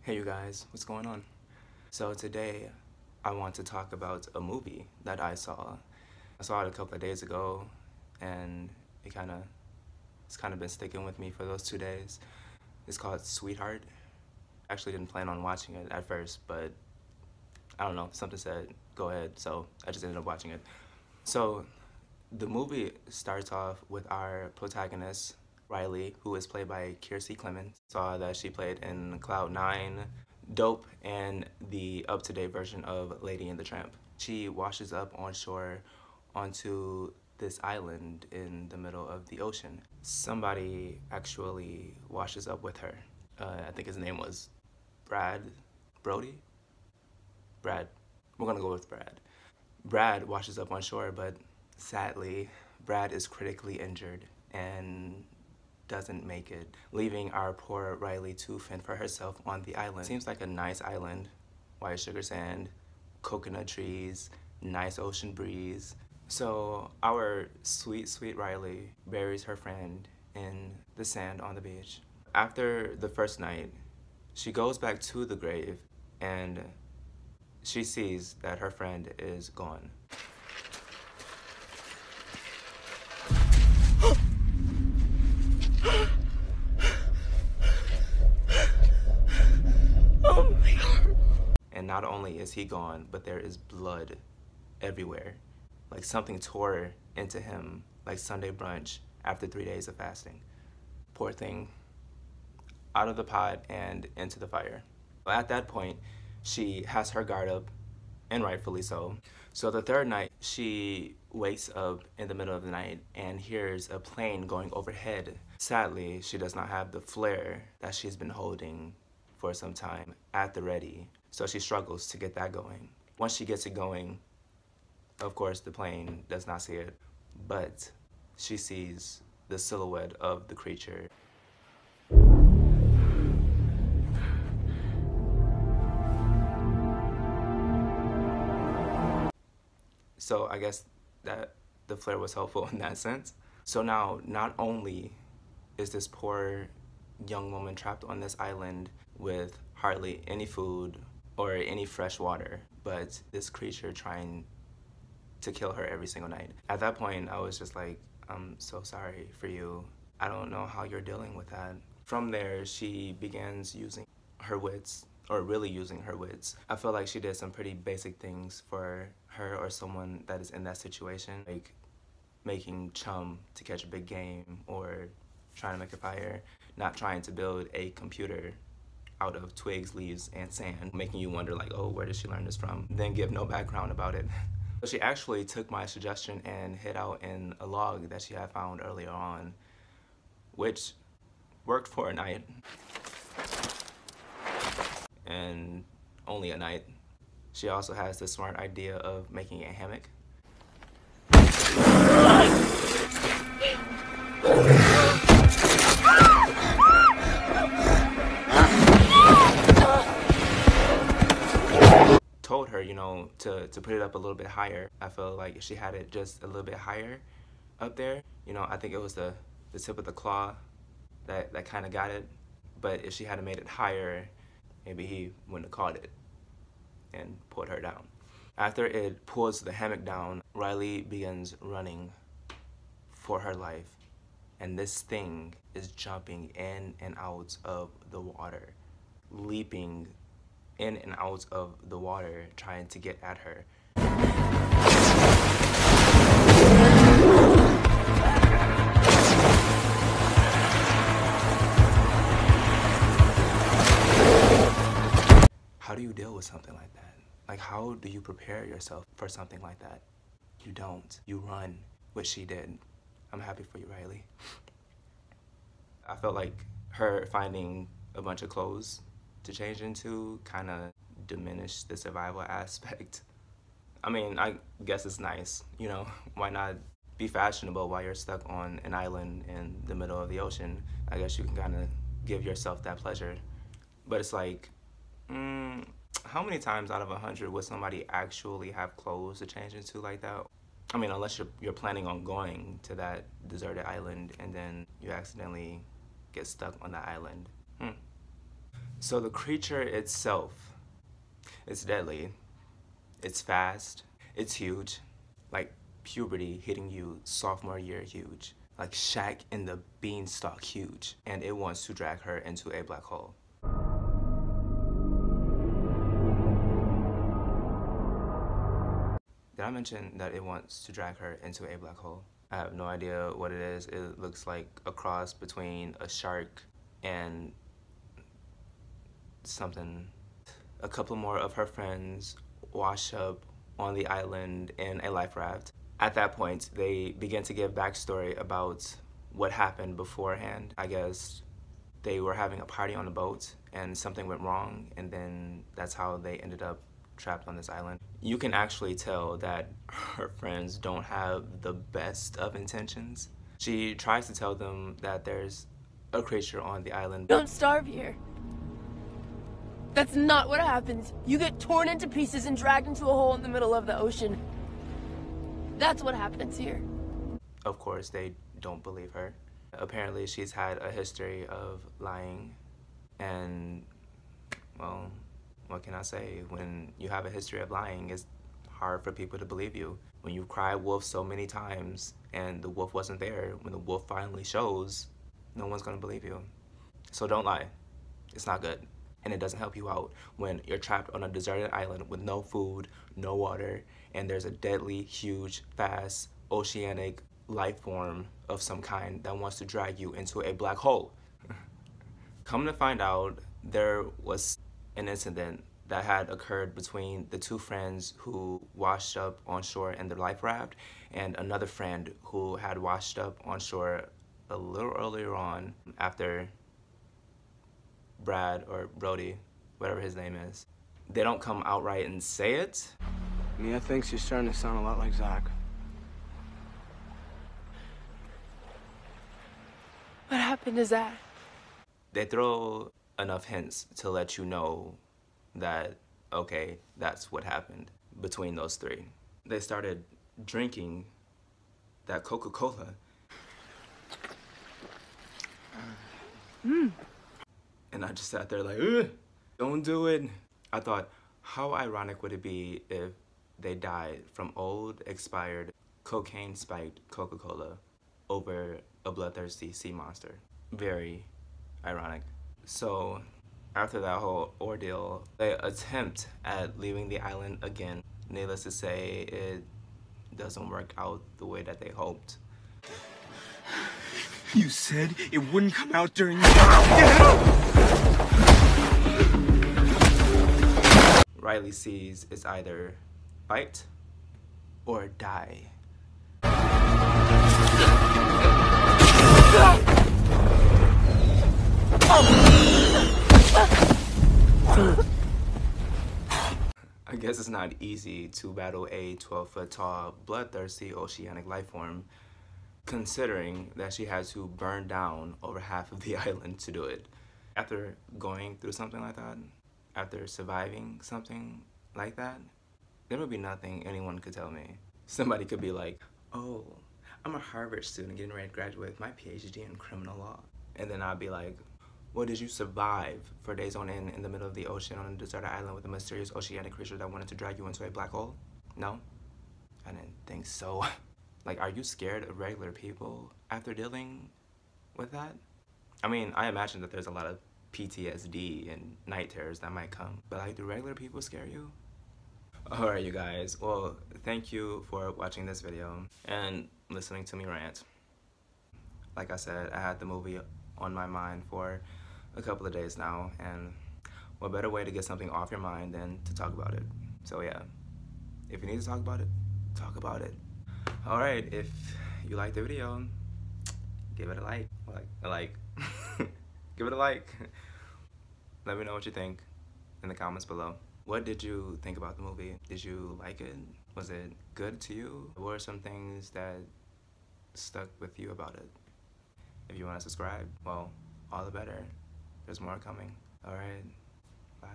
Hey you guys, what's going on? So today I want to talk about a movie that I saw. I saw it a couple of days ago and it's kind of been sticking with me for those 2 days. It's called Sweetheart. I actually didn't plan on watching it at first, but I don't know, something said go ahead, so I just ended up watching it. So the movie starts off with our protagonist, Riley, who is played by Kiersey Clemens. Saw that she played in Cloud 9, Dope, and the up-to-date version of Lady and the Tramp. She washes up on shore onto this island in the middle of the ocean. Somebody actually washes up with her. I think his name was Brody? Brad. We're gonna go with Brad. Brad washes up on shore, but sadly, Brad is critically injured and doesn't make it, leaving our poor Riley to fend for herself on the island. Seems like a nice island, white sugar sand, coconut trees, nice ocean breeze. So our sweet, sweet Riley buries her friend in the sand on the beach. After the first night, she goes back to the grave and she sees that her friend is gone. Oh my God. And not only is he gone, but there is blood everywhere. Like something tore into him like Sunday brunch after 3 days of fasting. Poor thing. Out of the pot and into the fire. At that point, she has her guard up, and rightfully so. So the third night, she wakes up in the middle of the night and hears a plane going overhead. Sadly, she does not have the flare that she's been holding for some time at the ready, so she struggles to get that going. Once she gets it going, of course the plane does not see it, but she sees the silhouette of the creature. So I guess that the flare was helpful in that sense. So now, not only is this poor young woman trapped on this island with hardly any food or any fresh water, but this creature trying to kill her every single night. At that point, I was just like, I'm so sorry for you. I don't know how you're dealing with that. From there, she begins using her wits, or really using her wits. I feel like she did some pretty basic things for her or someone that is in that situation, like making chum to catch a big game or trying to make a fire, not trying to build a computer out of twigs, leaves, and sand, making you wonder like, oh, where did she learn this from? Then give no background about it. So she actually took my suggestion and hid out in a log that she had found earlier on, which worked for a night. And only a night. She also has the smart idea of making a hammock. Told her, you know, to put it up a little bit higher. I feel like if she had it just a little bit higher up there, you know, I think it was the tip of the claw that kind of got it. But if she had made it higher, maybe he wouldn't have caught it and pulled her down. After it pulls the hammock down, Riley begins running for her life. And this thing is jumping in and out of the water, leaping in and out of the water, trying to get at her. How do you deal with something like that? Like, how do you prepare yourself for something like that? You don't. You run, which she did. I'm happy for you, Riley. I felt like her finding a bunch of clothes to change into kind of diminished the survival aspect. I mean, I guess it's nice, you know? Why not be fashionable while you're stuck on an island in the middle of the ocean? I guess you can kind of give yourself that pleasure. But it's like, how many times out of 100 would somebody actually have clothes to change into like that? I mean, unless you're planning on going to that deserted island and then you accidentally get stuck on that island. So the creature itself, it's deadly, it's fast, it's huge, like puberty hitting you sophomore year huge, like Shaq in the Beanstalk huge, and it wants to drag her into a black hole. Did I mention that it wants to drag her into a black hole? I have no idea what it is. It looks like a cross between a shark and something. A couple more of her friends wash up on the island in a life raft. At that point, they begin to give backstory about what happened beforehand. I guess they were having a party on the boat and something went wrong, and then that's how they ended up trapped on this island. You can actually tell that her friends don't have the best of intentions. She tries to tell them that there's a creature on the island. Don't starve here. That's not what happens. You get torn into pieces and dragged into a hole in the middle of the ocean. That's what happens here. Of course, they don't believe her. Apparently, she's had a history of lying, and, well, what can I say? When you have a history of lying, it's hard for people to believe you. When you cry wolf so many times and the wolf wasn't there, when the wolf finally shows, no one's gonna believe you. So don't lie. It's not good. And it doesn't help you out when you're trapped on a deserted island with no food, no water, and there's a deadly, huge, fast, oceanic life form of some kind that wants to drag you into a black hole. Come to find out, there was an incident that had occurred between the two friends who washed up on shore in the life raft and another friend who had washed up on shore a little earlier on after Brad or Brody, whatever his name is. They don't come outright and say it. Mia thinks you're starting to sound a lot like Zach. What happened to Zach? They throw enough hints to let you know that, okay, that's what happened between those three. They started drinking that Coca-Cola. And I just sat there like, ugh, don't do it. I thought, how ironic would it be if they died from old, expired, cocaine-spiked Coca-Cola over a bloodthirsty sea monster? Very ironic. So after that whole ordeal, they attempt at leaving the island again. Needless to say, it doesn't work out the way that they hoped. You said it wouldn't come out during the... Riley sees it's either fight or die. I guess it's not easy to battle a 12-foot tall, bloodthirsty oceanic life form, considering that she had to burn down over half of the island to do it. After going through something like that, after surviving something like that, there would be nothing anyone could tell me. Somebody could be like, oh, I'm a Harvard student getting ready to graduate with my PhD in criminal law. And then I'd be like, well, did you survive for days on end in the middle of the ocean on a deserted island with a mysterious oceanic creature that wanted to drag you into a black hole? No? I didn't think so. Like, are you scared of regular people after dealing with that? I mean, I imagine that there's a lot of PTSD and night terrors that might come, but like, do regular people scare you? Alright, you guys, well, thank you for watching this video and listening to me rant. Like I said, I had the movie on my mind for a couple of days now, and what better way to get something off your mind than to talk about it? So yeah, if you need to talk about it, talk about it. Alright, if you liked the video, give it a like. Give it a like. Let me know what you think in the comments below. What did you think about the movie? Did you like it? Was it good to you? What were some things that stuck with you about it? If you want to subscribe, well, all the better. There's more coming. Alright, bye.